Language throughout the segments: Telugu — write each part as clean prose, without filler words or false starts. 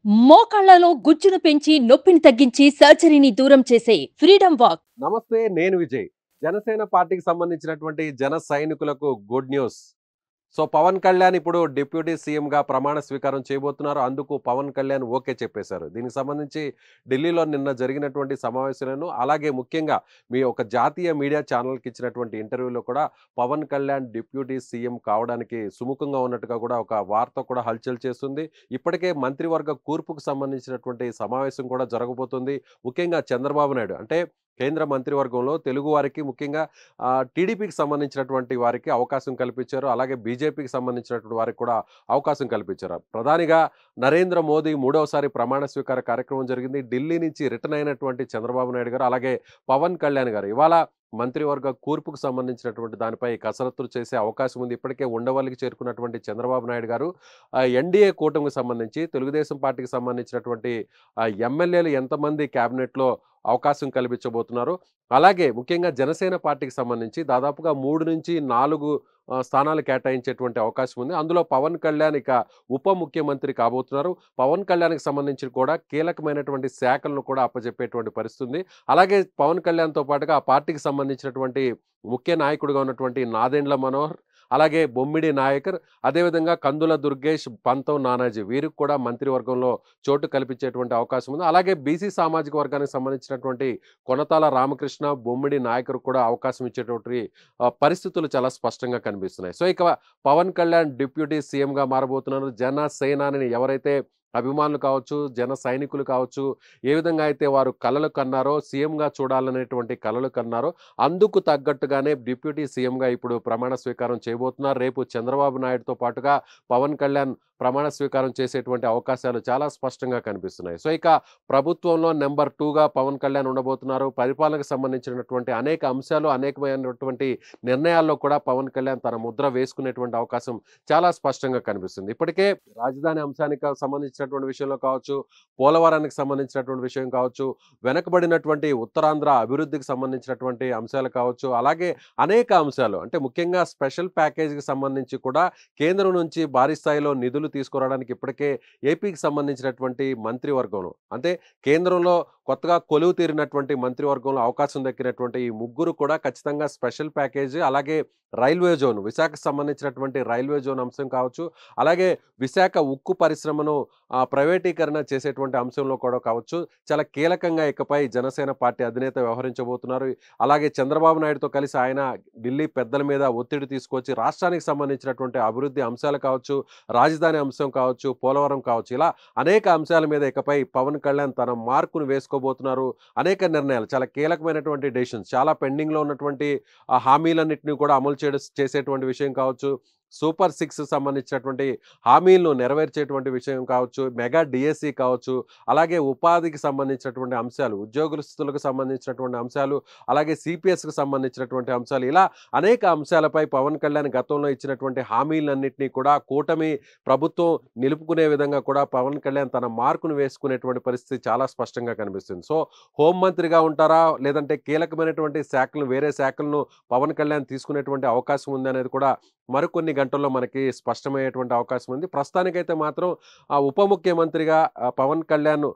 మోకాళ్లలో గుజ్జును పెంచి నొప్పిని తగ్గించి సర్జరీని దూరం చేసే ఫ్రీడమ్ వాక్. నమస్తే, నేను విజయ్. జనసేన పార్టీకి సంబంధించినటువంటి జన సైనికులకు good news. So Pawan Kalyan ఇప్పుడు డిప్యూటీ సీఎంగా ప్రమాణ స్వీకారం చేయబోతున్నారు. అందుకు పవన్ కళ్యాణ్ ఓకే చెప్పేశారు. దీనికి సంబంధించి ఢిల్లీలో నిన్న జరిగినటువంటి సమావేశాలను, అలాగే ముఖ్యంగా మీ ఒక జాతీయ మీడియా ఛానల్కి ఇచ్చినటువంటి ఇంటర్వ్యూలో కూడా పవన్ కళ్యాణ్ డిప్యూటీ సీఎం కావడానికి సుముఖంగా ఉన్నట్టుగా కూడా ఒక వార్త కూడా హల్చల్ చేస్తుంది. ఇప్పటికే మంత్రివర్గ కూర్పుకు సంబంధించినటువంటి సమావేశం కూడా జరగబోతుంది. ముఖ్యంగా చంద్రబాబు నాయుడు అంటే కేంద్ర మంత్రివర్గంలో తెలుగు వారికి, ముఖ్యంగా టీడీపీకి సంబంధించినటువంటి వారికి అవకాశం కల్పించారు. అలాగే బీజేపీకి సంబంధించినటువంటి వారికి కూడా అవకాశం కల్పించారు. ప్రధానిగా నరేంద్ర మోదీ మూడవసారి ప్రమాణ స్వీకార కార్యక్రమం జరిగింది. ఢిల్లీ నుంచి రిటర్న్ అయినటువంటి చంద్రబాబు నాయుడు గారు, అలాగే పవన్ కళ్యాణ్ గారు ఇవాళ మంత్రివర్గ కూర్పుకు సంబంధించినటువంటి దానిపై కసరత్తులు చేసే అవకాశం ఉంది. ఇప్పటికే ఉండవల్లికి చేరుకున్నటువంటి చంద్రబాబు నాయుడు గారు ఎన్డీఏ కూటమికి సంబంధించి తెలుగుదేశం పార్టీకి సంబంధించినటువంటి ఎమ్మెల్యేలు ఎంతమంది క్యాబినెట్లో అవకాశం కల్పించబోతున్నారు, అలాగే ముఖ్యంగా జనసేన పార్టీకి సంబంధించి దాదాపుగా 3 నుంచి 4 స్థానాలు కేటాయించేటువంటి అవకాశం ఉంది. అందులో పవన్ కళ్యాణ్ ఇక ఉప ముఖ్యమంత్రి కాబోతున్నారు. పవన్ కళ్యాణ్కి సంబంధించి కూడా కీలకమైనటువంటి శాఖలను కూడా అప్పచెప్పేటువంటి పరిస్థితి ఉంది. అలాగే పవన్ కళ్యాణ్తో పాటుగా ఆ పార్టీకి సంబంధించినటువంటి ముఖ్య నాయకుడిగా ఉన్నటువంటి నాదెండ్ల మనోహర్, అలాగే బొమ్మిడి నాయకర్, అదేవిధంగా కందుల దుర్గేష్, పంతం నానాజీ వీరికి కూడా మంత్రివర్గంలో చోటు కల్పించేటువంటి అవకాశం ఉంది. అలాగే బీసీ సామాజిక వర్గానికి సంబంధించినటువంటి కొనతాల రామకృష్ణ, బొమ్మిడి నాయకర్ కూడా అవకాశం ఇచ్చేటువంటి పరిస్థితులు చాలా స్పష్టంగా కనిపిస్తున్నాయి. సో ఇక పవన్ కళ్యాణ్ డిప్యూటీ సీఎంగా మారబోతున్నారు. జనసేనాని ఎవరైతే అభిమానులు కావచ్చు, జన సైనికులు కావచ్చు, ఏ విధంగా అయితే వారు కలలు కన్నారో, సీఎంగా చూడాలనేటువంటి కలలు కన్నారో, అందుకు తగ్గట్టుగానే డిప్యూటీ సీఎంగా ఇప్పుడు ప్రమాణ స్వీకారం చేయబోతున్నారు. రేపు చంద్రబాబు నాయుడుతో పాటుగా పవన్ కళ్యాణ్ ప్రమాణ స్వీకారం చేసేటువంటి అవకాశాలు చాలా స్పష్టంగా కనిపిస్తున్నాయి. సో ఇక ప్రభుత్వంలో నెంబర్ 2గా పవన్ కళ్యాణ్ ఉండబోతున్నారు. పరిపాలనకు సంబంధించినటువంటి అనేక అంశాలు, అనేకమైనటువంటి నిర్ణయాల్లో కూడా పవన్ కళ్యాణ్ తన ముద్ర వేసుకునేటువంటి అవకాశం చాలా స్పష్టంగా కనిపిస్తుంది. ఇప్పటికే రాజధాని అంశానికి సంబంధించినటువంటి విషయంలో కావచ్చు, పోలవరానికి సంబంధించినటువంటి విషయం కావచ్చు, వెనకబడినటువంటి ఉత్తరాంధ్ర అభివృద్ధికి సంబంధించినటువంటి అంశాలు కావచ్చు, అలాగే అనేక అంశాలు అంటే ముఖ్యంగా స్పెషల్ ప్యాకేజీకి సంబంధించి కూడా కేంద్రం నుంచి భారీ స్థాయిలో నిధులు తీసుకురావడానికి ఇప్పటికే ఏపీకి సంబంధించినటువంటి మంత్రివర్గంలో అంటే కేంద్రంలో కొత్తగా కొలువు తీరినటువంటి మంత్రివర్గంలో అవకాశం దక్కినటువంటి ఈ ముగ్గురు కూడా ఖచ్చితంగా స్పెషల్ ప్యాకేజీ, అలాగే రైల్వే జోన్, విశాఖకు సంబంధించినటువంటి రైల్వే జోన్ అంశం కావచ్చు, అలాగే విశాఖ ఉక్కు పరిశ్రమను ప్రైవేటీకరణ చేసేటువంటి అంశంలో కూడా కావచ్చు, చాలా కీలకంగా ఇకపై జనసేన పార్టీ అధినేత వ్యవహరించబోతున్నారు. అలాగే చంద్రబాబు నాయుడుతో కలిసి ఆయన ఢిల్లీ పెద్దల మీద ఒత్తిడి తీసుకొచ్చి రాష్ట్రానికి సంబంధించినటువంటి అభివృద్ధి అంశాలు కావచ్చు, రాజధాని అంశం కావచ్చు, పోలవరం కావచ్చు, ఇలా అనేక అంశాల మీద ఇకపై పవన్ కళ్యాణ్ తన మార్కును వేసుకోబోతున్నారు. అనేక నిర్ణయాలు, చాలా కీలకమైనటువంటి డెసిషన్స్, చాలా పెండింగ్లో ఉన్నటువంటి హామీలన్నింటినీ కూడా అమలు చేసేటువంటి విషయం కావచ్చు, సూపర్ 6 సంబంధించినటువంటి హామీలను నెరవేర్చేటువంటి విషయం కావచ్చు, మెగా డిఎస్సి కావచ్చు, అలాగే ఉపాధికి సంబంధించినటువంటి అంశాలు, ఉద్యోగస్తులకు సంబంధించినటువంటి అంశాలు, అలాగే సిపిఎస్కి సంబంధించినటువంటి అంశాలు, ఇలా అనేక అంశాలపై పవన్ కళ్యాణ్ గతంలో ఇచ్చినటువంటి హామీలన్నింటినీ కూడా కూటమి ప్రభుత్వం నిలుపుకునే విధంగా కూడా పవన్ కళ్యాణ్ తన మార్కును వేసుకునేటువంటి పరిస్థితి చాలా స్పష్టంగా కనిపిస్తుంది. సో హోంమంత్రిగా ఉంటారా, లేదంటే కీలకమైనటువంటి శాఖలను, వేరే శాఖలను పవన్ కళ్యాణ్ తీసుకునేటువంటి అవకాశం ఉంది అనేది కూడా మరికొన్ని గంటల్లో మనకి స్పష్టమయ్యేటువంటి అవకాశం ఉంది. ప్రస్తుతానికైతే మాత్రం ఉప ముఖ్యమంత్రిగా పవన్ కళ్యాణ్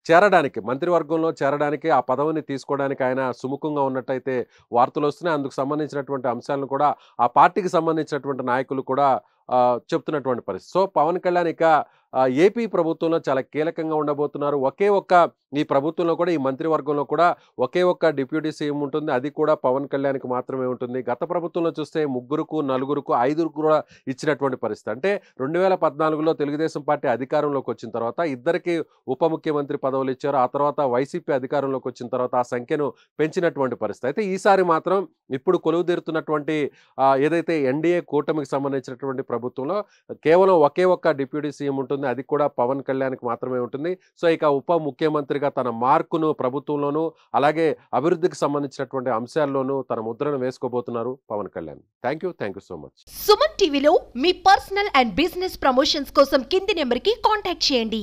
చేరడానికి, మంత్రివర్గంలో చేరడానికి, ఆ పదవిని తీసుకోవడానికి ఆయన సుముఖంగా ఉన్నట్టయితే వార్తలు వస్తున్నాయి. అందుకు సంబంధించినటువంటి అంశాలను కూడా ఆ పార్టీకి సంబంధించినటువంటి నాయకులు కూడా చెప్తున్నటువంటి పరిస్థితి. సో పవన్ కళ్యాణ్ ఇక ఏపీ ప్రభుత్వంలో చాలా కీలకంగా ఉండబోతున్నారు. ఈ ప్రభుత్వంలో కూడా, ఈ మంత్రివర్గంలో కూడా ఒకే ఒక్క డిప్యూటీ సీఎం ఉంటుంది. అది కూడా పవన్ కళ్యాణ్కి మాత్రమే ఉంటుంది. గత ప్రభుత్వంలో చూస్తే 3కు, 4కు, 5కు కూడా ఇచ్చినటువంటి పరిస్థితి. అంటే 2014లో తెలుగుదేశం పార్టీ అధికారంలోకి వచ్చిన తర్వాత ఇద్దరికి ఉప ముఖ్యమంత్రి పదవులు ఇచ్చారు. ఆ తర్వాత వైసీపీ అధికారంలోకి వచ్చిన తర్వాత ఆ సంఖ్యను పెంచినటువంటి పరిస్థితి. అయితే ఈసారి మాత్రం ఇప్పుడు కొలువుదీరుతున్నటువంటి ఏదైతే ఎన్డీఏ కూటమికి సంబంధించినటువంటి ప్రభుత్వంలో కేవలం ఒకే ఒక్క డిప్యూటీ సీఎం ఉంటుంది. అది కూడా పవన్ కళ్యాణ్కి మాత్రమే ఉంటుంది. సో ఇక ఉప ముఖ్యమంత్రిగా తన మార్కును ప్రభుత్వంలోనూ, అలాగే అభివృద్ధికి సంబంధించినటువంటి అంశాల్లోనూ తన ముద్రను వేసుకోబోతున్నారు Pawan Kalyan. Thank you so much. Suman టీవీలో మీ పర్సనల్ అండ్ బిజినెస్ ప్రమోషన్స్ కోసం కింది నెంబర్కి కాంటాక్ట్ చేయండి.